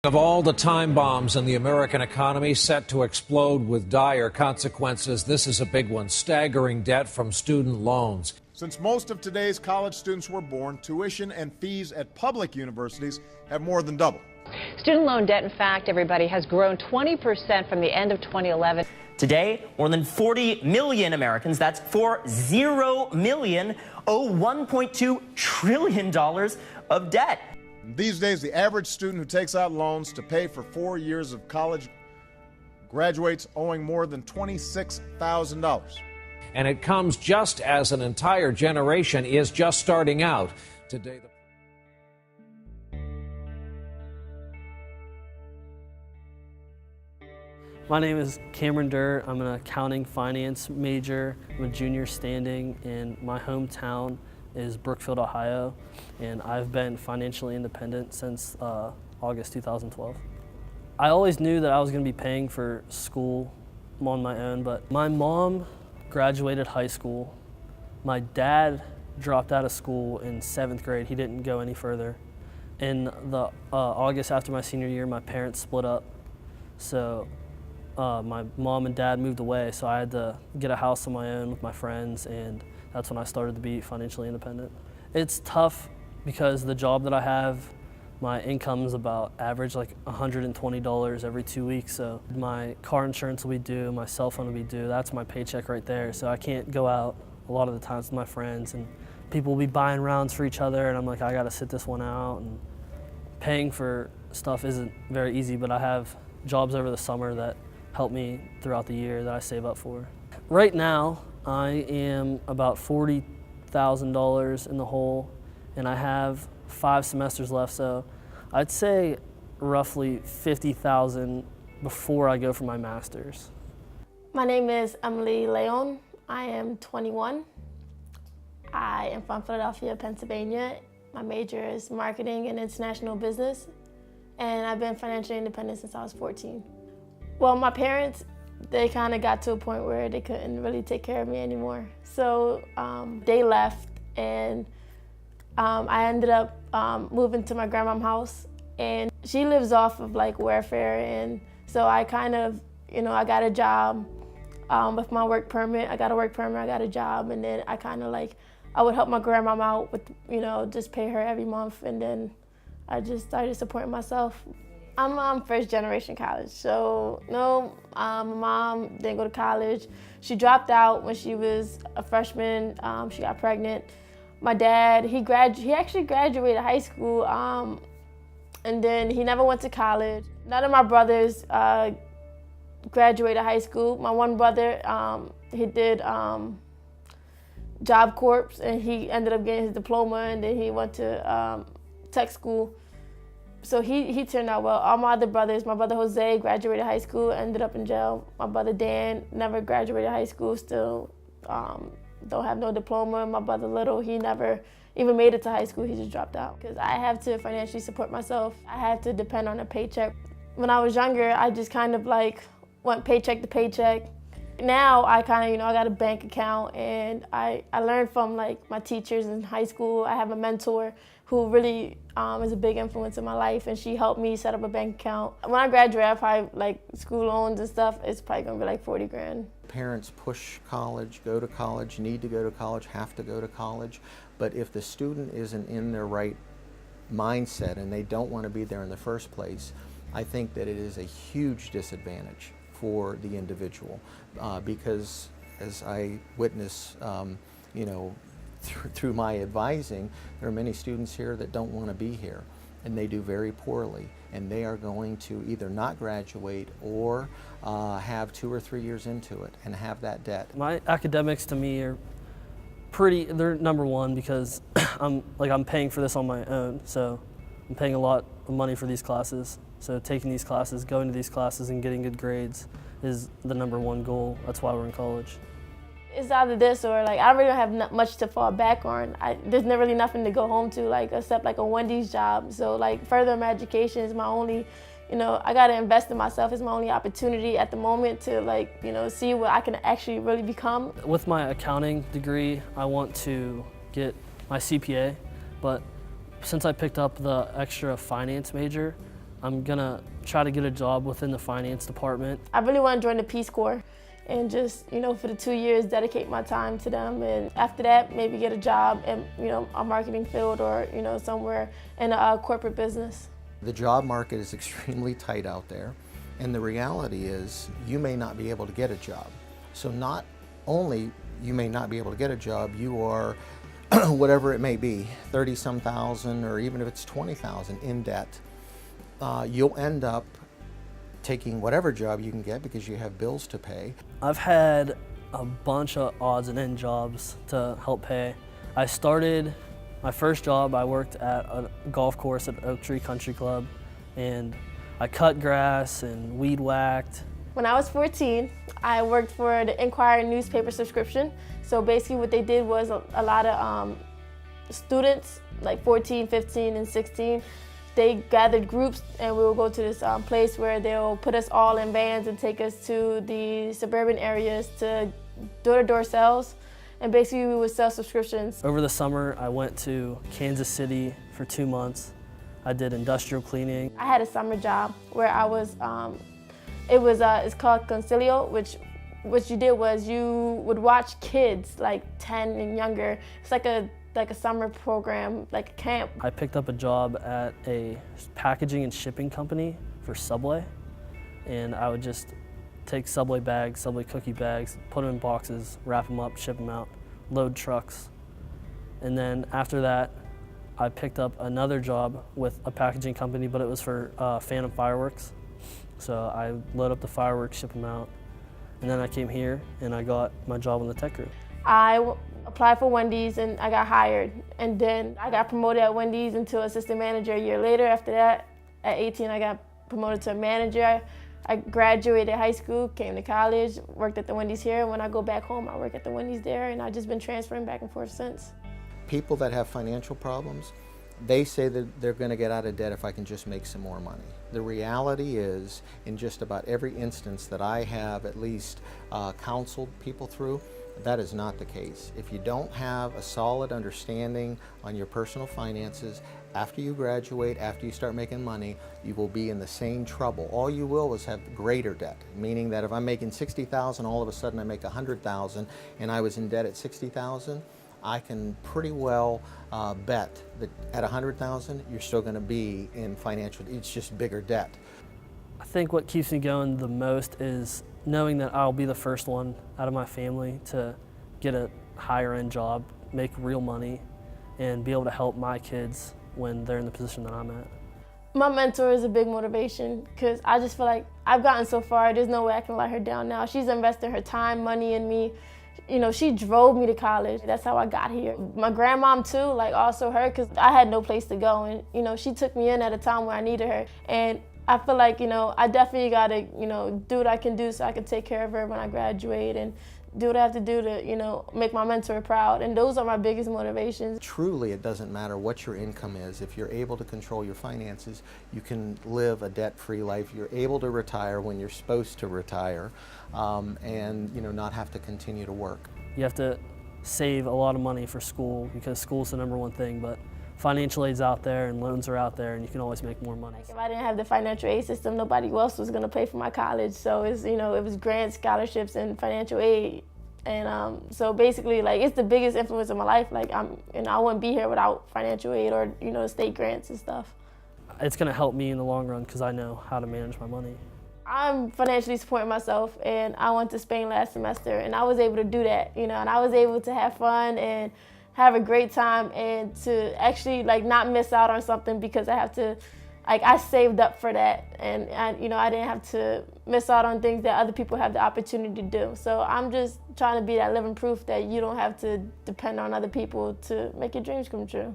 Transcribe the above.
Of all the time bombs in the American economy set to explode with dire consequences, this is a big one: staggering debt from student loans. Since most of today's college students were born, tuition and fees at public universities have more than doubled. Student loan debt, in fact, everybody, has grown 20% from the end of 2011. Today, more than 40 million Americans, that's 40 million, owe $1.2 trillion of debt. These days, the average student who takes out loans to pay for 4 years of college graduates owing more than $26,000. And it comes just as an entire generation is just starting out. Today, My name is Cameron Durr. I'm an accounting finance major. I'm a junior standing, and my hometown is Brookfield, Ohio, and I've been financially independent since August 2012. I always knew that I was going to be paying for school on my own, but my mom graduated high school. My dad dropped out of school in 7th grade. He didn't go any further. In the August after my senior year, my parents split up, so my mom and dad moved away, so I had to get a house on my own with my friends, and that's when I started to be financially independent. It's tough because the job that I have, my income is about average like $120 every 2 weeks, so my car insurance will be due, my cell phone will be due, that's my paycheck right there, so I can't go out a lot of the times with my friends, and people will be buying rounds for each other, and I'm like, I gotta sit this one out, and paying for stuff isn't very easy, but I have jobs over the summer that help me throughout the year that I save up for. Right now, I am about $40,000 in the hole, and I have 5 semesters left, so I'd say roughly $50,000 before I go for my master's. My name is Emily Leon. I am 21. I am from Philadelphia, Pennsylvania. My major is marketing and international business, and I've been financially independent since I was 14. Well, my parents, they kind of got to a point where they couldn't really take care of me anymore. So they left, and I ended up moving to my grandma's house, and she lives off of like welfare, and so I kind of, I got a job with my work permit. I got a work permit, I got a job, and then I kind of like, I would help my grandma out with, just pay her every month, and then I just started supporting myself. I'm first generation college, so no, my mom didn't go to college. She dropped out when she was a freshman. She got pregnant. My dad, he actually graduated high school, and then he never went to college. None of my brothers graduated high school. My one brother, he did Job Corps, and he ended up getting his diploma, and then he went to tech school. So he turned out well. All my other brothers, my brother Jose graduated high school, ended up in jail. My brother Dan never graduated high school, still don't have no diploma. My brother Little, he never even made it to high school, he just dropped out. Because I have to financially support myself. I have to depend on a paycheck. When I was younger, I just kind of like went paycheck to paycheck. Now I kind of, I got a bank account, and I learned from like my teachers in high school. I have a mentor who really is a big influence in my life, and she helped me set up a bank account. When I graduate, I probably like school loans and stuff, it's probably gonna be like 40 grand. Parents push college, go to college, need to go to college, have to go to college, but if the student isn't in their right mindset and they don't want to be there in the first place, I think that it is a huge disadvantage for the individual because as I witness, through my advising, there are many students here that don't want to be here, and they do very poorly, and they are going to either not graduate or have 2 or 3 years into it and have that debt. My academics to me are they're number one because I'm paying for this on my own, so I'm paying a lot of money for these classes. So taking these classes, going to these classes, and getting good grades is the number one goal. That's why we're in college. It's either this or like I really don't have much to fall back on. There's never really nothing to go home to except like a Wendy's job. So like further my education is my only, I gotta invest in myself. It's my only opportunity at the moment to see what I can actually really become. With my accounting degree, I want to get my CPA, but since I picked up the extra finance major, I'm gonna try to get a job within the finance department. I really want to join the Peace Corps and just, for the 2 years, dedicate my time to them. And after that, maybe get a job in, a marketing field or, somewhere in a corporate business. The job market is extremely tight out there. And the reality is you may not be able to get a job. So not only you may not be able to get a job, you are, whatever it may be, 30-some thousand, or even if it's 20,000 in debt. You'll end up taking whatever job you can get because you have bills to pay. I've had a bunch of odds and end jobs to help pay. I started my first job, I worked at a golf course at Oak Tree Country Club, and I cut grass and weed whacked. When I was 14, I worked for the Inquirer newspaper subscription. So basically what they did was a lot of students, like 14, 15, and 16, they gathered groups and we will go to this place where they'll put us all in vans and take us to the suburban areas to door-to-door sales. And basically we would sell subscriptions. Over the summer, I went to Kansas City for 2 months. I did industrial cleaning. I had a summer job where I was, it's called Concilio, which what you did was you would watch kids like 10 and younger. It's like a summer program, like a camp. I picked up a job at a packaging and shipping company for Subway, and I would just take Subway bags, Subway cookie bags, put them in boxes, wrap them up, ship them out, load trucks. And then after that, I picked up another job with a packaging company, but it was for Phantom Fireworks. So I load up the fireworks, ship them out, and then I came here and I got my job in the tech group. I applied for Wendy's and I got hired, and then I got promoted at Wendy's into assistant manager a year later. After that, at 18, I got promoted to a manager. I graduated high school, came to college, worked at the Wendy's here. When I go back home, I work at the Wendy's there, and I've just been transferring back and forth since. People that have financial problems, they say that they're going to get out of debt if I can just make some more money. The reality is, in just about every instance that I have at least counseled people through, that is not the case. If you don't have a solid understanding on your personal finances, after you graduate, after you start making money, you will be in the same trouble. All you will is have greater debt, meaning that if I'm making $60,000, all of a sudden I make $100,000, and I was in debt at $60,000, I can pretty well bet that at $100,000, you're still going to be in financial, it's just bigger debt. I think what keeps me going the most is knowing that I'll be the first one out of my family to get a higher end job, make real money, and be able to help my kids when they're in the position that I'm at. My mentor is a big motivation because I just feel like I've gotten so far, there's no way I can let her down now. She's invested her time, money in me. She drove me to college. That's how I got here. My grandmom too, like also her, because I had no place to go. And, she took me in at a time where I needed her. And I feel like, I definitely gotta, do what I can do so I can take care of her when I graduate and do what I have to do to, make my mentor proud. And those are my biggest motivations. Truly, it doesn't matter what your income is. If you're able to control your finances, you can live a debt-free life. You're able to retire when you're supposed to retire, and not have to continue to work. You have to save a lot of money for school because school's the #1 thing, but financial aid's out there and loans are out there, and you can always make more money. If I didn't have the financial aid system, nobody else was going to pay for my college. So it's, it was grants, scholarships, and financial aid. And so basically, it's the biggest influence of my life. I wouldn't be here without financial aid or, state grants and stuff. It's going to help me in the long run because I know how to manage my money. I'm financially supporting myself, and I went to Spain last semester, and I was able to do that, and I was able to have fun and have a great time and to actually not miss out on something because I have to, I saved up for that, and I didn't have to miss out on things that other people have the opportunity to do. So I'm just trying to be that living proof that you don't have to depend on other people to make your dreams come true.